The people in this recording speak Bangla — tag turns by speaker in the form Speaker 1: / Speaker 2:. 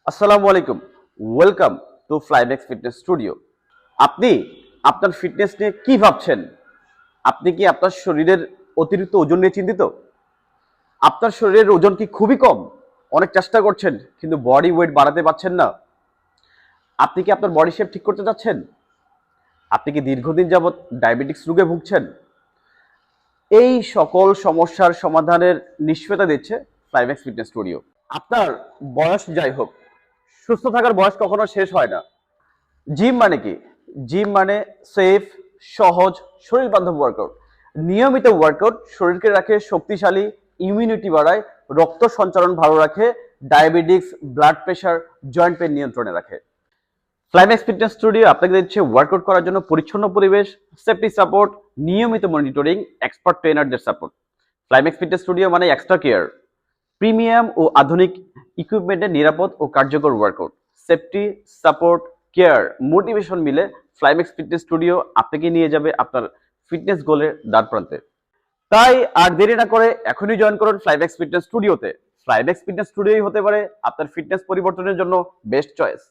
Speaker 1: আসসালামু আলাইকুম। Welcome to Flymax fitness studio. আপনি আপনার ফিটনেস নিয়ে কি ভাবছেন? আপনি কি আপনার শরীরের অতিরিক্ত ওজন নিয়ে চিন্তিত? আপনার শরীরের ওজন কি খুবই কম? অনেক চেষ্টা করছেন কিন্তু বডি ওয়েট বাড়াতে পারছেন না। আপনি কি আপনার বডি শেপ ঠিক করতে চাচ্ছেন? আপনি কি দীর্ঘদিন যাবৎ ডায়াবেটিক্স রোগে ভুগছেন? এই সকল সমস্যার সমাধানের নিশ্চয়তা দিচ্ছে ফ্লাইম্যাক্স ফিটনেস স্টুডিও। আপনার বয়স যাই হোক, সুস্থ থাকার বয়স কখনো শেষ হয় না। জিম মানে কি? জিম মানে সেফ, সহজ, শরীর বান্ধব ওয়ার্কআউট। নিয়মিত ওয়ার্কআউট শরীরকে রাখে শক্তিশালী, ইমিউনিটি বাড়ায়, রক্ত সঞ্চালন ভালো রাখে, diabetes, blood pressure, joint pain নিয়ন্ত্রণে রাখে। ফ্লাইম্যাক্স ফিটনেস স্টুডিও আপনাকে দিচ্ছে ওয়ার্কআউট করার জন্য পরিচ্ছন্ন পরিবেশ, সেফটি সাপোর্ট, নিয়মিত মনিটরিং, এক্সপার্ট ট্রেনারদের সাপোর্ট। ফ্লাইম্যাক্স ফিটনেস স্টুডিও মানে এক্সট্রা কেয়ার, প্রিমিয়াম ও আধুনিক ইকুইপমেন্টের নিরাপদ ও কার্যকর workout, safety, support, care, motivation মিলে ফ্লাইম্যাক্স ফিটনেস স্টুডিও আপনাকে নিয়ে যাবে আপনার ফিটনেস গোলের দ্বার প্রান্তে। তাই আর দেরি না করে এখনই জয়েন করুন ফ্লাইম্যাক্স ফিটনেস স্টুডিওতে। ফ্লাইম্যাক্স ফিটনেস স্টুডিওই হতে পারে আপনার ফিটনেস পরিবর্তনের জন্য বেস্ট চয়েস।